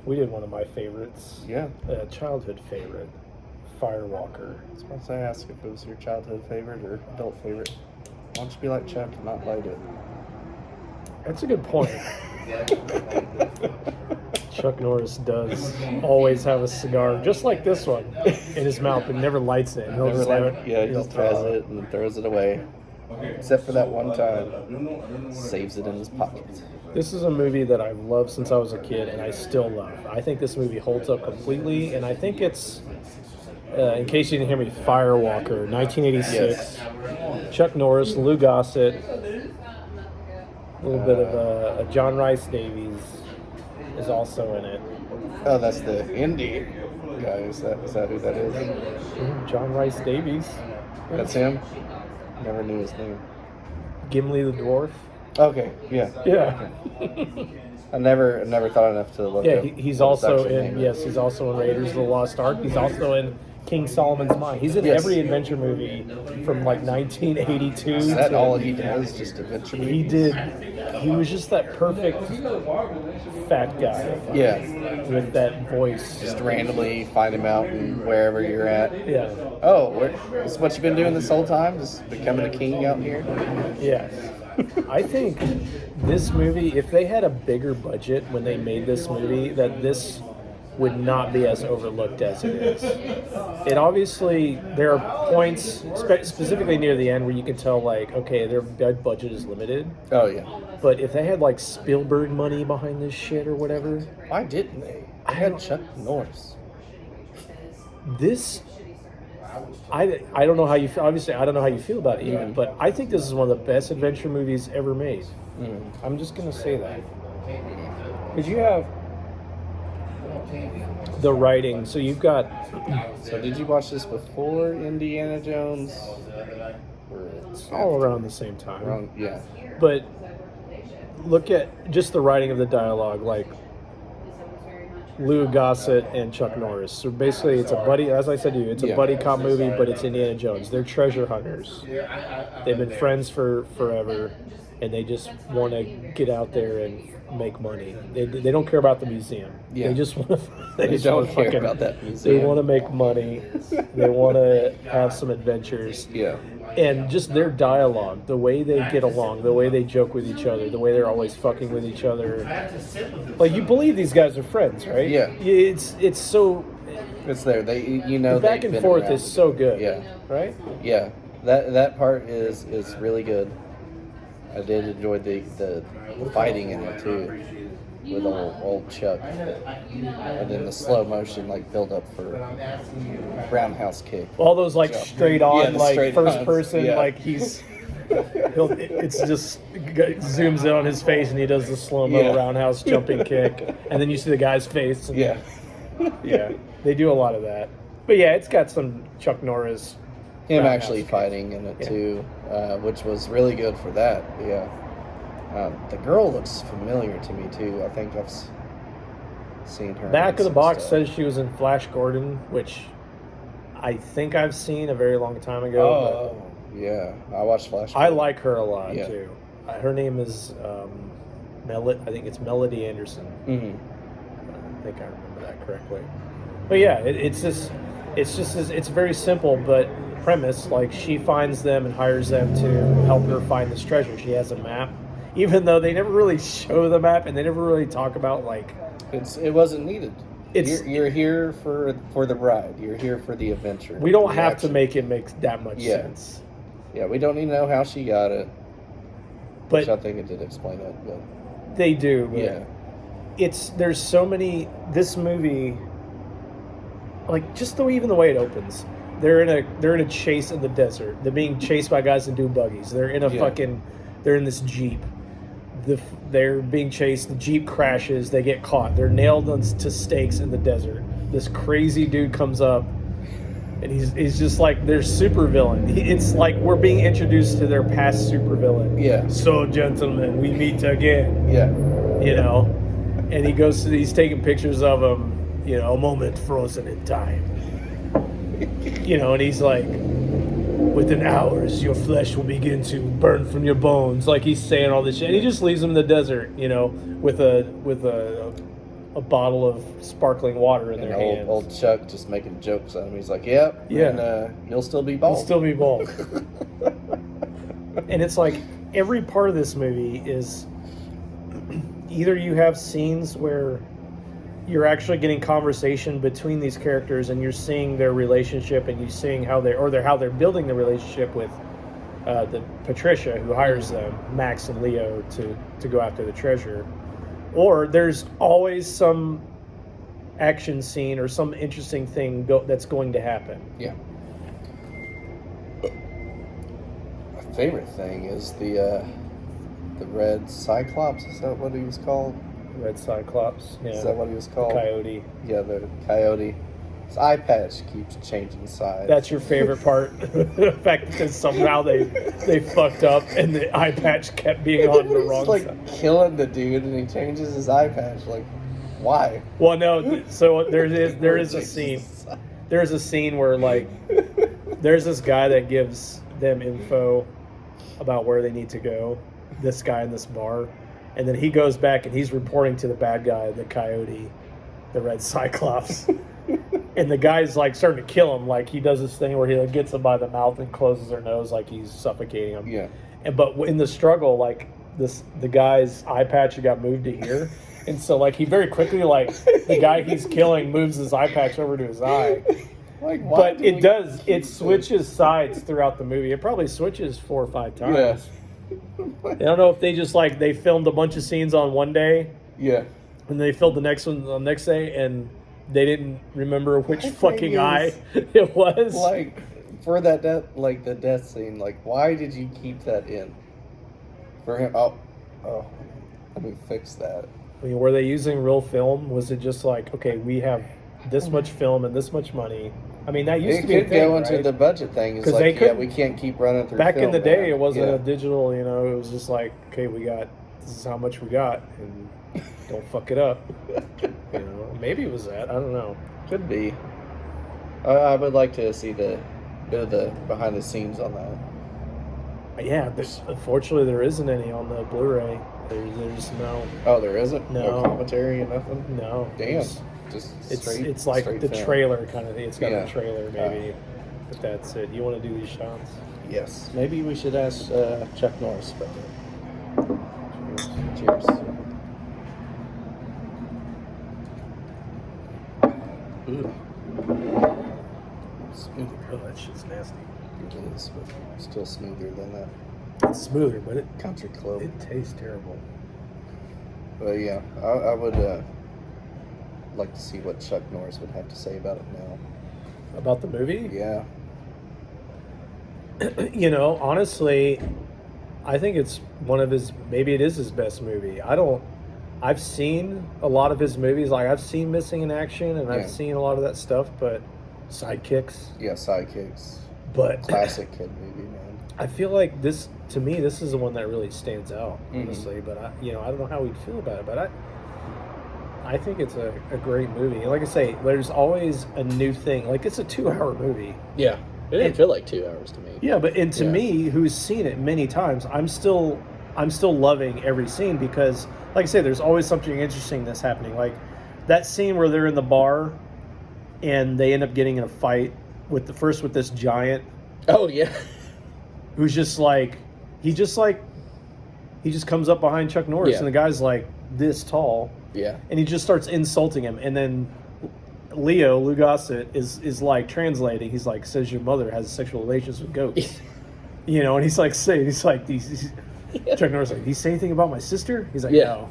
We did one of my favorites. Yeah. Childhood favorite. FireWalker. I was about to ask if it was your childhood favorite or adult favorite. Why don't you be like Chuck and not light it? That's a good point. Chuck Norris does always have a cigar, just like this one, in his mouth, but never lights it. He'll just have it. Yeah, he just tries it and then throws it away. Except for that one time. Saves it in his pocket. This is a movie that I've loved since I was a kid, and I still love. I think this movie holds up completely, and I think it's, in case you didn't hear me, FireWalker, 1986. Yes. Chuck Norris, Lou Gossett, a little bit of John Rice Davies is also in it. Oh, that's the indie guy. Is that who that is? John Rice Davies. That's him? Never knew his name. Gimli the Dwarf. Okay, yeah. Yeah. I never thought enough to look Yeah, up. he's what his also actual in, name yes, is. he's also in Raiders of the Lost Ark. He's also in King Solomon's Mine. He's in Yes. every adventure movie from like 1982. Is that to, all he does? Just adventure he movies? he was just that perfect fat guy. Yeah. With that voice. Just randomly find him out and wherever you're at. Yeah. Oh, this is what you've been doing this whole time? Just becoming a king out here? Yeah. I think this movie, if they had a bigger budget when they made this movie, that this would not be as overlooked as it is. It obviously, there are points, specifically near the end, where you can tell, like, okay, their budget is limited. Oh, yeah. But if they had, like, Spielberg money behind this shit or whatever, Why didn't they? I had Chuck Norris. this, I don't know how you feel. Obviously, I don't know how you feel about it even, but I think this is one of the best adventure movies ever made. I'm just going to say that. Because you have the writing, so you've got... So did you watch this before Indiana Jones? It's all around the same time. Yeah. But look at just the writing of the dialogue, like Lou Gossett and Chuck Norris. So basically, it's a buddy, as I said to you, it's a buddy cop movie, but it's Indiana Jones. They're treasure hunters. They've been friends for forever, and they just want to get out there and make money. They don't care about the museum. Yeah. They just want to. They don't care about that museum. They want to make money. They want to have some adventures. Yeah. And just their dialogue, the way they get along, the way they joke with each other, the way they're always fucking with each other. Like, you believe these guys are friends, right? Yeah. It's so... It's there. The back and forth is so good. Yeah. Right? Yeah. That part is really good. I did enjoy the fighting in it too, with old Chuck, and then the slow motion like build up for roundhouse kick. All those like straight on, the like straight first ons, person, yeah. like it's just zooms in on his face and he does the slow mo roundhouse jumping kick, and then you see the guy's face. And, yeah, they do a lot of that. But yeah, it's got some Chuck Norris. Him actually fighting in it too, which was really good for that. Yeah. The girl looks familiar to me too. I think I've seen her. Back in of the some box stuff. says she was in Flash Gordon, which I think I've seen a very long time ago. Oh, yeah. I watched Flash. But I like her a lot Yeah. too. Her name is I think it's Melody Anderson. Mm-hmm. I think I remember that correctly. But yeah, it's very simple, but premise, like she finds them and hires them to help her find this treasure. She has a map, even though they never really show the map and they never really talk about like it wasn't needed. You're here for the ride. You're here for the adventure. We don't have to make it make that much sense. Yeah, we don't need to know how she got it. But which I think it did explain it, but they do. But yeah. There's so many. This movie, like just even the way it opens. They're in a chase in the desert. They're being chased by guys in dune buggies. They're in they're in this Jeep. They're being chased. The Jeep crashes. They get caught. They're nailed to stakes in the desert. This crazy dude comes up, and he's just like their supervillain. It's like we're being introduced to their past supervillain. Yeah. So, gentlemen, we meet again. Yeah. You know, and he's taking pictures of him. You know, a moment frozen in time. You know, and he's like, within hours, your flesh will begin to burn from your bones. Like he's saying all this shit, and he just leaves him in the desert, you know, with a a bottle of sparkling water in their hands. Old Chuck just making jokes at him. He's like, "Yep, yeah, and you'll still be bald. You'll still be bald." And it's like every part of this movie is either you have scenes where you're actually getting conversation between these characters, and you're seeing their relationship, and you're seeing how they're building the relationship with the Patricia who hires them, Max and Leo, to go after the treasure. Or there's always some action scene or some interesting thing that's going to happen. Yeah. My favorite thing is the red Cyclops. Is that what he was called? Red Cyclops. Yeah. Is that what he was called? The Coyote. Yeah, the Coyote. His eye patch keeps changing sides. That's your favorite part? The fact that somehow they fucked up and the eye patch kept being on the wrong side. side. Like killing the dude and he changes his eye patch. Like, why? Well, no. So there is a scene. There's a scene where like there's this guy that gives them info about where they need to go. This guy in this bar, and then he goes back and he's reporting to the bad guy, the Coyote, the Red Cyclops. And the guy's like starting to kill him. Like he does this thing where he like gets him by the mouth and closes their nose like he's suffocating him. Yeah. But in the struggle, like the guy's eye patch got moved to here, and so like he very quickly like the guy he's killing moves his eye patch over to his eye. Like, why but it switches sides throughout the movie. It probably switches 4 or 5 times. Yeah. I don't know if they just like they filmed a bunch of scenes on one day. Yeah. And they filmed the next one on the next day, and they didn't remember which fucking eye it was. Like, for that the death scene, like, why did you keep that in? For him, oh, let me fix that. I mean, were they using real film? Was it just like, okay, we have this much film and this much money? I mean, that used to be a thing, It could go into right? the budget thing. It's 'Cause like, yeah, we can't keep running through back film, in the day, man. it wasn't Yeah. a digital, it was just like, okay, this is how much we got, and don't fuck it up. Maybe it was that. I don't know. Could be. I would like to see the bit of the behind the scenes on that. Yeah, unfortunately, there isn't any on the Blu-ray. There's no. Oh, there isn't? No commentary or nothing? No. Damn. Just It's like the film. trailer kind of thing. It's got Yeah. a trailer maybe, but that's it. You want to do these shots? Yes. Maybe we should ask Chuck Norris about that. Cheers. Ooh. Smooth. Oh, that shit's nasty. It is, but still smoother than that It's smoother, but country club. it tastes terrible. But yeah, I would like to see what Chuck Norris would have to say about it now. About the movie? Yeah. Honestly, I think it's maybe it is his best movie. I've seen a lot of his movies. Like, I've seen Missing in Action, and I've seen a lot of that stuff, but Sidekicks. Yeah, Sidekicks. But Classic kid movie, man. I feel like this is the one that really stands out, honestly. But I don't know how we'd feel about it. But I think it's a great movie. And like I say, there's always a new thing. Like, it's a 2-hour movie. Yeah. It didn't feel like 2 hours to me. Yeah, but to me, who's seen it many times, I'm still loving every scene because, like I say, there's always something interesting that's happening. Like that scene where they're in the bar and they end up getting in a fight with this giant. Oh yeah. Who's just like he just comes up behind Chuck Norris and the guy's like this tall. Yeah. And he just starts insulting him, and then Lou Gossett is like translating. He's like, says your mother has sexual relations with goats. And he's like Chuck Norris like, did he say anything about my sister? He's like, no.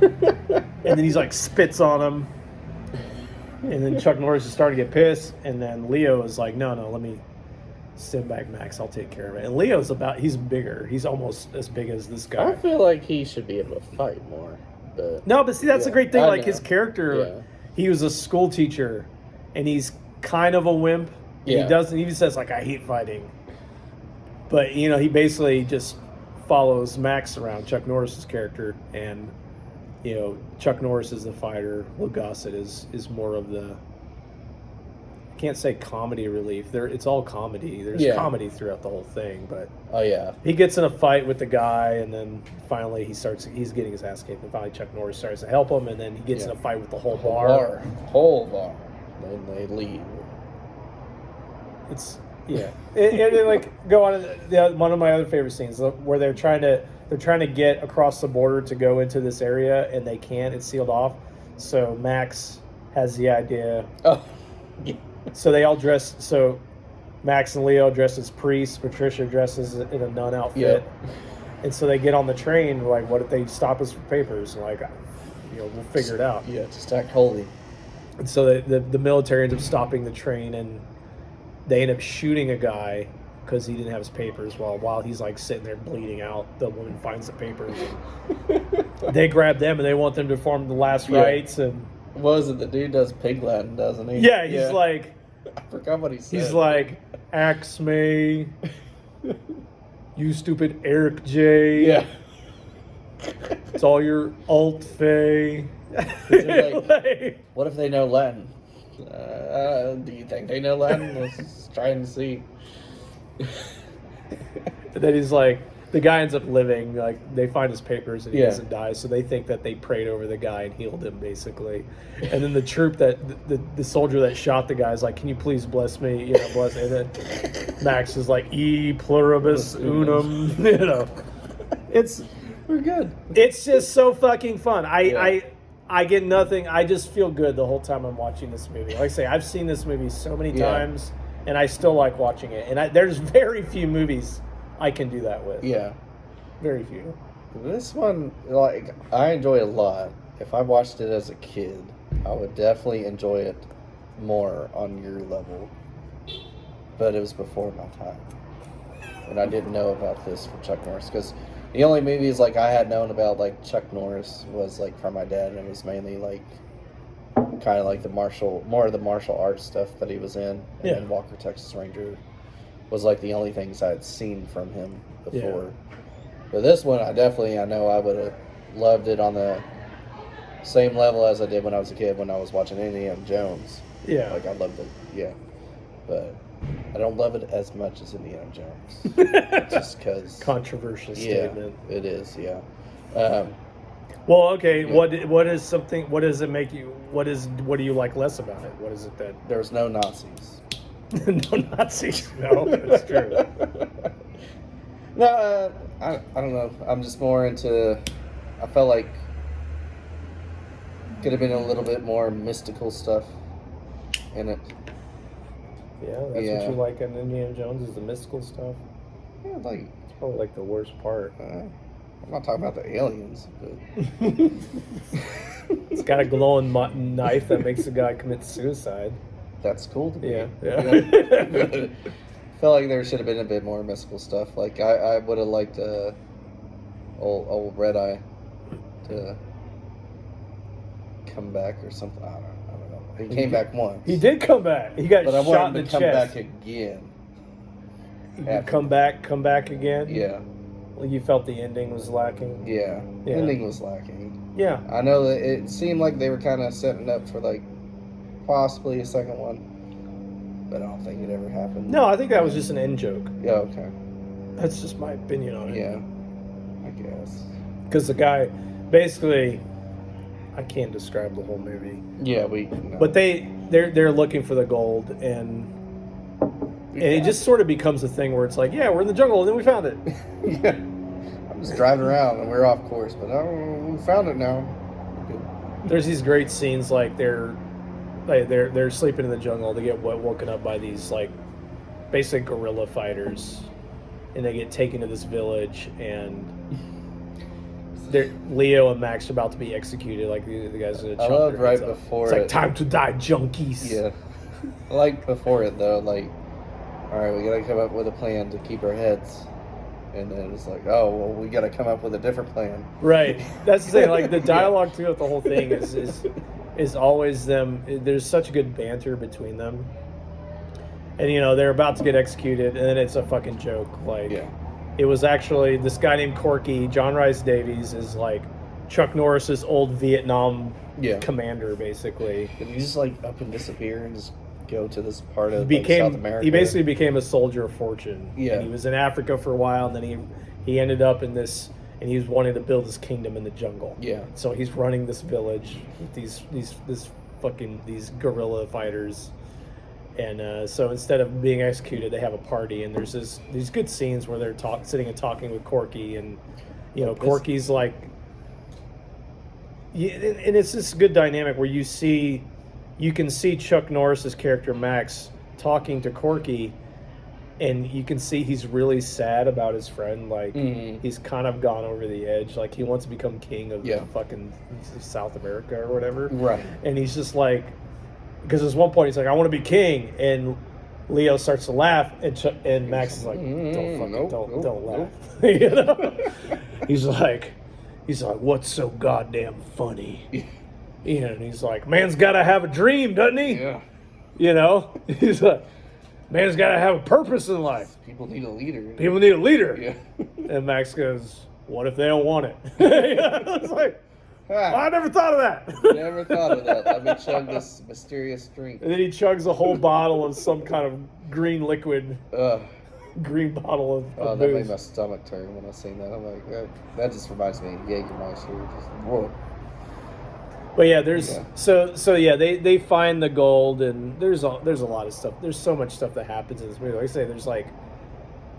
And then he's like spits on him. And then Chuck Norris is starting to get pissed, and then Leo is like, no, let me sit back, Max, I'll take care of it. And Leo's he's bigger. He's almost as big as this guy. I feel like he should be able to fight more. But see, that's a great thing. Like, know. his character, he was a school teacher, and he's kind of a wimp. Yeah. He even says, like, I hate fighting. But, he basically just follows Max around, Chuck Norris's character, and, Chuck Norris is the fighter. Lou Gossett is more of the can't say comedy relief. It's all comedy. There's comedy throughout the whole thing, but oh yeah, he gets in a fight with the guy, and then finally he's getting his ass kicked, and finally Chuck Norris starts to help him, and then he gets in a fight with the whole bar. Whole bar. Then they leave. It's and like go on. One of my other favorite scenes where they're trying to get across the border to go into this area, and they can't. It's sealed off. So Max has the idea. Oh. So they all dress. So Max and Leo dress as priests. Patricia dresses in a nun outfit. Yep. And so they get on the train. Like, what if they stop us for papers? Like, we'll figure it out. Yeah, just act holy. And so the military ends up stopping the train, and they end up shooting a guy because he didn't have his papers. While he's like sitting there bleeding out, the woman finds the papers. And they grab them, and they want them to perform the last rites. And what was it? The dude does pig Latin, doesn't he? Yeah, he's like, I forgot what he said. He's like, axe me, you stupid Eric J. Yeah. It's all your alt fey. Like, what if they know Latin? Do you think they know Latin? Let's try and see. And then he's like, the guy ends up living. Like, they find his papers and he doesn't die, so they think that they prayed over the guy and healed him, basically. And then the troop the soldier that shot the guy is like, "Can you please bless me?" Bless. And then Max is like, "E pluribus unum." We're good. It's just so fucking fun. I get nothing. I just feel good the whole time I'm watching this movie. Like I say, I've seen this movie so many times, and I still like watching it. And there's very few movies I can do that with. Yeah. Very few. This one, like, I enjoy a lot. If I watched it as a kid, I would definitely enjoy it more on your level. But it was before my time. And I didn't know about this from Chuck Norris. Because the only movies, like, I had known about, like, Chuck Norris was, like, from my dad. And it was mainly, like, kind of like more of the martial arts stuff that he was in. And then Walker, Texas Ranger was like the only things I had seen from him before. Yeah. But this one, I know I would have loved it on the same level as I did when I was a kid when I was watching Indiana Jones. Yeah. Like, I loved it, but I don't love it as much as Indiana Jones. Just because... Controversial statement. Yeah, it is, well, okay, what does it make you, what do you like less about it? What is it that... There's no Nazis. No Nazis. No, that's true. No, I don't know. I'm just more into... I felt like could have been a little bit more mystical stuff in it. Yeah, that's what you like in Indiana Jones is the mystical stuff. Yeah, like it's probably like the worst part. I'm not talking about the aliens, but it's got a glowing knife that makes the guy commit suicide. That's cool to me. Yeah. I felt like there should have been a bit more mystical stuff. Like I would have liked old Red Eye to come back or something. I don't know. He came back once. He did come back. He got shot in the chest. But I want him to come back again. He could come back again? Yeah. Well, you felt the ending was lacking? Yeah. The ending was lacking. Yeah. I know that it seemed like they were kind of setting up for, like, possibly a second one. But I don't think it ever happened. No, I think that was just an end joke. Yeah, okay. That's just my opinion on it. Yeah. I guess. Because the guy, basically... I can't describe the whole movie. Yeah, But they're looking for the gold, and it just sort of becomes a thing where it's like, yeah, we're in the jungle, and then we found it. Yeah, I'm just driving around, and we're off course, but we found it now. There's these great scenes like they're sleeping in the jungle. They get woken up by these like basic guerrilla fighters, and they get taken to this village and. Leo and Max are about to be executed, like the guys in the chopper. I love right before it's like, time to die, junkies. Yeah. I like before it, though, like, all right, we got to come up with a plan to keep our heads. And then it's like, oh, well, we got to come up with a different plan. Right. That's the thing. Like, the dialogue, too, with the whole thing is always them. There's such good banter between them. And, they're about to get executed, and then it's a fucking joke. Like, it was actually this guy named Corky, John Rhys Davies, is like Chuck Norris's old Vietnam commander, basically. Did he just like up and disappear and just go to this part of became South America. he basically became a soldier of fortune. Yeah. And he was in Africa for a while, and then he ended up in this, and he was wanting to build his kingdom in the jungle. Yeah. So he's running this village with these guerrilla fighters, and so instead of being executed, they have a party, and there's these good scenes where they're sitting and talking with Corky, and Corky's like, yeah, and it's this good dynamic where you can see Chuck Norris's character Max talking to Corky, and you can see he's really sad about his friend. Like, he's kind of gone over the edge. Like, he wants to become king of fucking South America or whatever. Right. And he's just like, because at one point he's like, I want to be king. And Leo starts to laugh, and Max is like, don't laugh. You know? He's like, what's so goddamn funny? Yeah, and he's like, man's got to have a dream, doesn't he? Yeah. You know? He's like, man's got to have a purpose in life. People need a leader. People need a leader. Yeah. And Max goes, what if they don't want it? It's like, I never thought of that. Never thought of that. Let me chug this mysterious drink. And then he chugs a whole bottle of some kind of green liquid. Green bottle of that booze. made my stomach turn when I seen that. I'm like, that just reminds me of Jägermeister. Just, whoa. But yeah, they find the gold, and there's a lot of stuff. There's so much stuff that happens in this movie. Like I say,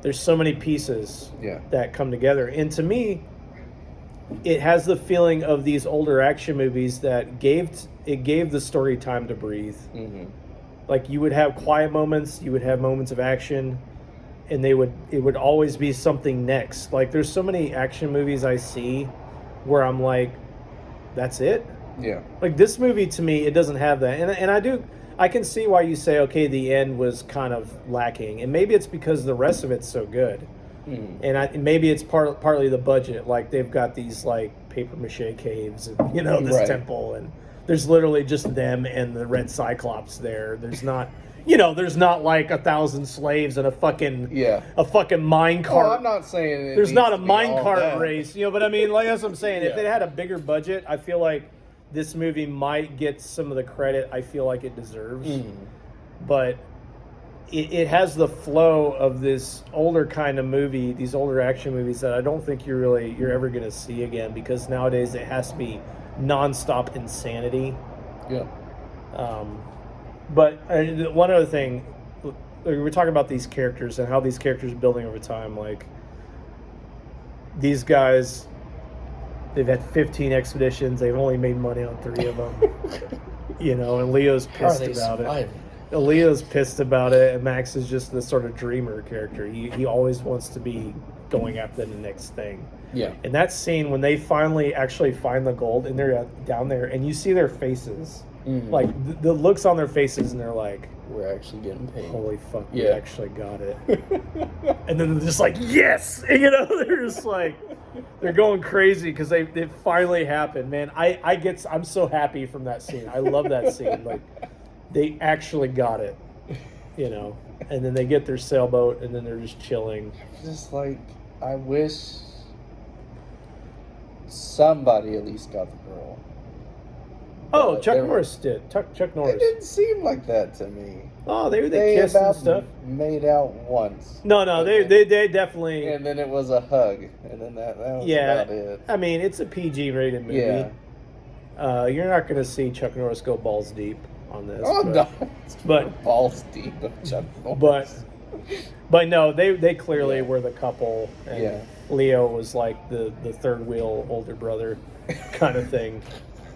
there's so many pieces that come together, and to me, it has the feeling of these older action movies that gave the story time to breathe. Mm-hmm. Like, you would have quiet moments, you would have moments of action, and it would always be something next. Like, there's so many action movies I see where I'm like, that's it. Yeah. Like, this movie, to me, it doesn't have that. And I can see why you say, okay, the end was kind of lacking. And maybe it's because the rest of it's so good. Mm. And maybe it's partly the budget. Like, they've got these, like, papier-mâché caves and, this temple. And there's literally just them and the Red Cyclops there. There's not... there's not like 1,000 slaves and a fucking mine cart. Oh, I'm not saying there's not a mine cart race, but I mean, like, that's what I'm saying. If it had a bigger budget, I feel like this movie might get some of the credit I feel like it deserves. Mm. But it has the flow of this older kind of movie, these older action movies that I don't think you're ever going to see again, because nowadays it has to be nonstop insanity. Yeah. But one other thing, we're talking about these characters and how these characters are building over time. Like, these guys, they've had 15 expeditions. They've only made money on 3 of them. And Leo's pissed about it. Leo's pissed about it, and Max is just this sort of dreamer character. He always wants to be going after the next thing. Yeah. And that scene when they finally actually find the gold, and they're down there, and you see their faces. Mm-hmm. Like, the looks on their faces, and they're like, we're actually getting paid. Holy fuck, we actually got it. And then they're just like, yes! And, they're just like, they're going crazy because it finally happened, man. I'm so happy from that scene. I love that scene. Like, they actually got it, And then they get their sailboat, and then they're just chilling. Just like, I wish somebody at least got the girl. Oh, Chuck Norris did. Chuck Norris. It didn't seem like that to me. Oh, they kissed and stuff. Made out once. No, they definitely. And then it was a hug, and then that was about it. I mean, it's a PG-rated movie. Yeah. You're not going to see Chuck Norris go balls deep on this. Oh, no. But balls deep of Chuck Norris. But no, they clearly were the couple. And Leo was like the third wheel older brother kind of thing.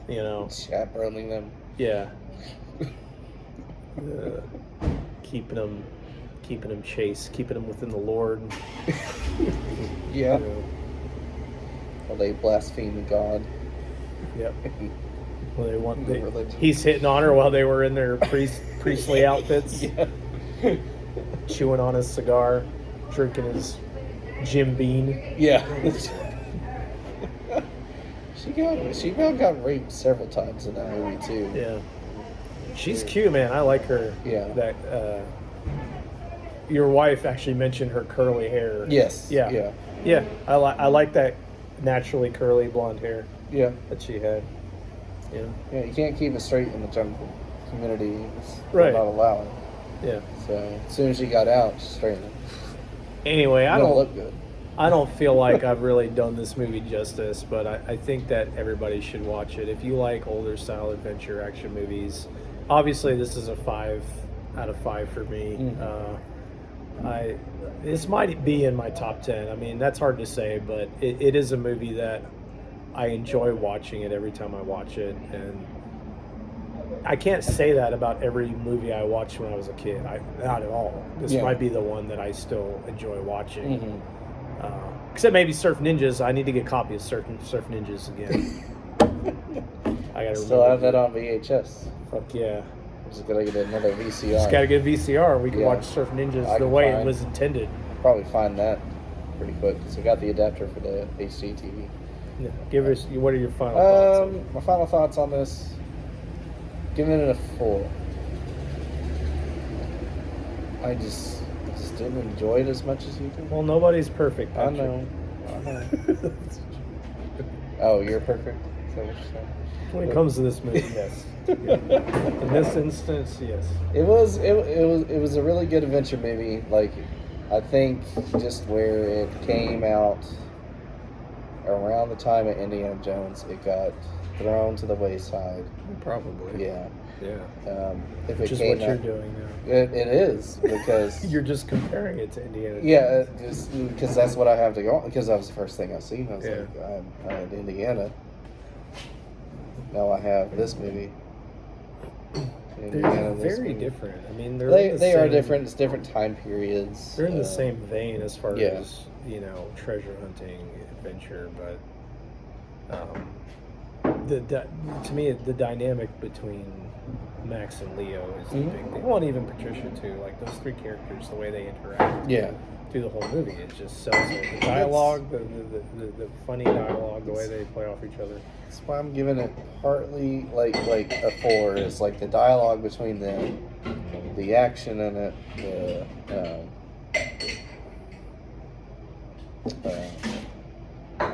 Chaperoning them. Yeah. Keeping them chaste, keeping them within the Lord. Yeah. Well, they blaspheme God. Yep. Well, he's hitting on her while they were in their priestly outfits. Yeah. Chewing on his cigar, drinking his Jim Beam. Yeah. She got raped several times in that movie too. Yeah, she's cute, man. I like her. Yeah. That your wife actually mentioned her curly hair. Yes. Yeah. Yeah. Yeah. I like that naturally curly blonde hair. Yeah. That she had. Yeah. Yeah. You can't keep it straight in the jungle. community Right. will not allow it. Yeah. So as soon as she got out, she straightened. Anyway, I Don't don't look good. I don't feel like I've really done this movie justice, but I think that everybody should watch it. If you like older style adventure action movies, obviously this is a 5 out of 5 for me. This might be in my top 10. I mean, that's hard to say, but it is a movie that I enjoy watching it every time I watch it, and I can't say that about every movie I watched when I was a kid. Not at all. This might be the one that I still enjoy watching. Except maybe Surf Ninjas. I need to get a copy of Surf Ninjas again. I gotta still have that on VHS. Fuck yeah. Just gotta get another VCR. Just gotta get a VCR. We can watch Surf Ninjas the way it was intended. Probably find that pretty quick because I got the adapter for the HD TV. Yeah. Give us. What are your final thoughts? My final thoughts on this. Giving it a 4. I just didn't enjoy it as much as you did. Well, nobody's perfect, Patrick. I know. Oh, you're perfect? Is that what you're saying? When it comes to this movie, yes. In this instance, yes. It was a really good adventure movie. Like, I think just where it came out around the time of Indiana Jones, it got thrown to the wayside. Probably. Yeah. If Which it is came what you're out, doing now. It is because You're just comparing it to Indiana Jones. yeah, just because that's what I have to go. Because that was the first thing I seen. I was Yeah. like, I had Indiana. Now I have this movie. They're very different. I mean, they are different. It's different time periods. They're in the same vein as far yeah. as treasure hunting, adventure, but to me the dynamic between Max and Leo is the big thing. Well, and even Patricia too. Like those 3 characters, the way they interact. Yeah. Through the whole movie, it just sells it. The dialogue, the funny dialogue, the way they play off each other. That's why I'm giving it partly like a 4. It's like the dialogue between them, the action in it, the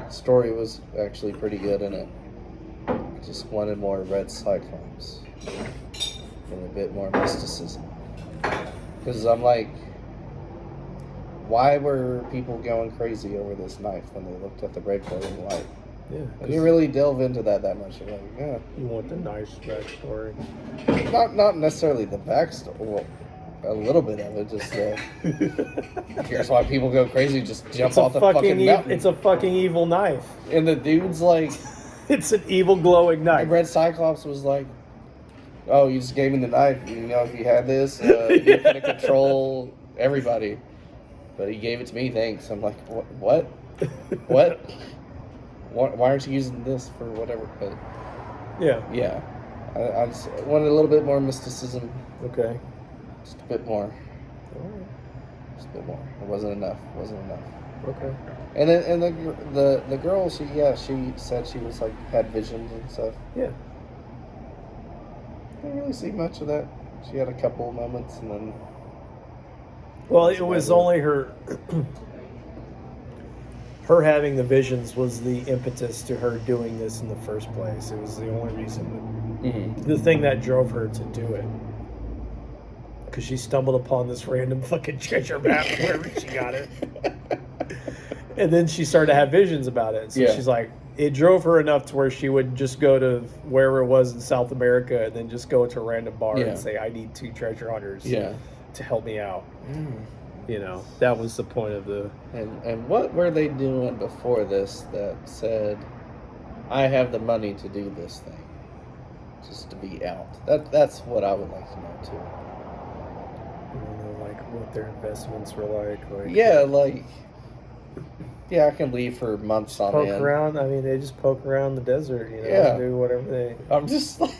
story was actually pretty good in it. I just wanted more red cyclones and a bit more mysticism. Because I'm like, why were people going crazy over this knife when they looked at the red glowing light? Yeah. I didn't really delve into that much. Like, yeah. You want the nice backstory. Not necessarily the backstory. Well, a little bit of it. Just here's why people go crazy. Just jump off the fucking mountain. It's a fucking evil knife. And the dude's like, it's an evil glowing knife. Red Cyclops was like, oh, you just gave me the knife. You know, if you had this, you're gonna control everybody. But he gave it to me. Thanks. I'm like, what? What? Why aren't you using this for whatever? But yeah. I just wanted a little bit more mysticism. Okay. Just a bit more. All right. Just a bit more. It wasn't enough. Okay. And then the girl, she said she was like had visions and stuff. Yeah. I didn't really see much of that. She had a couple of moments and then. Well, it was only her. Her having the visions was the impetus to her doing this in the first place. It was the only reason. The thing that drove her to do it. Because she stumbled upon this random fucking treasure map wherever she got it. And then she started to have visions about it. So she's like, it drove her enough to where she would just go to wherever it was in South America and then just go to a random bar and say, I need 2 treasure hunters to help me out. You know, that was the point of the... And what were they doing before this that said, I have the money to do this thing? Just to be out. That's what I would like to know, too. You know, like, what their investments were like. Yeah, I can leave for months on end. Poke around. I mean, they just poke around the desert, do whatever they... I'm just like...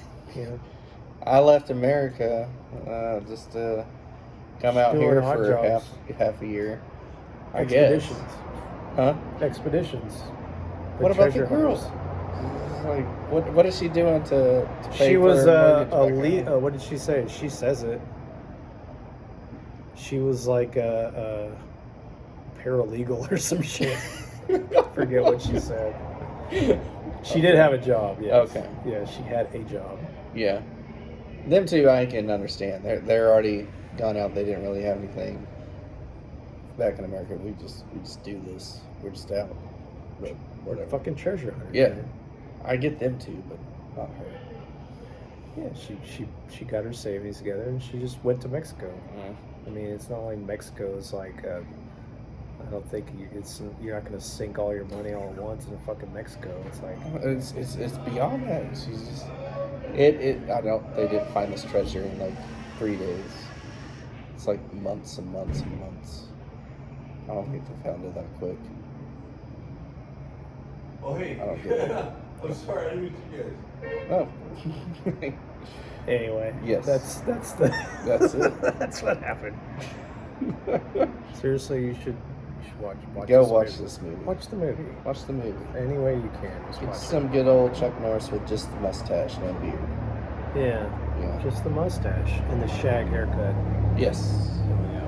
I left America just to come out here for half a year. I guess. Huh? Expeditions. What about the girls? Like, what is she doing to pay she for was her what did she say? She says it. She was like a paralegal or some shit. I forget what she said. She did have a job, yes. Okay. Yeah, she had a job. Yeah. Them two, I can understand. They're already gone out. They didn't really have anything back in America. We just do this. We're just out. But whatever. Fucking treasure hunter. Yeah, man. I get them too, but not her. Yeah, she got her savings together and she just went to Mexico. Mm. I mean, it's not like Mexico is like. I don't think you're not gonna sink all your money all at once in fucking Mexico. It's like It's beyond that. She's just I don't. They didn't find this treasure in like 3 days. It's like months and months and months. I don't think they found it that quick. Oh, hey. I don't get it. I'm sorry, I didn't mean to Oh. anyway. Yes. That's it. That's what happened. Seriously, you should watch. Go this watch movie. this movie. Watch the movie. Watch the movie. Any way you can. Just Get watch some good old Chuck Norris with just the mustache, no beard. it. Yeah. Yeah. Just the mustache and the shag haircut. Yes. Oh, yeah.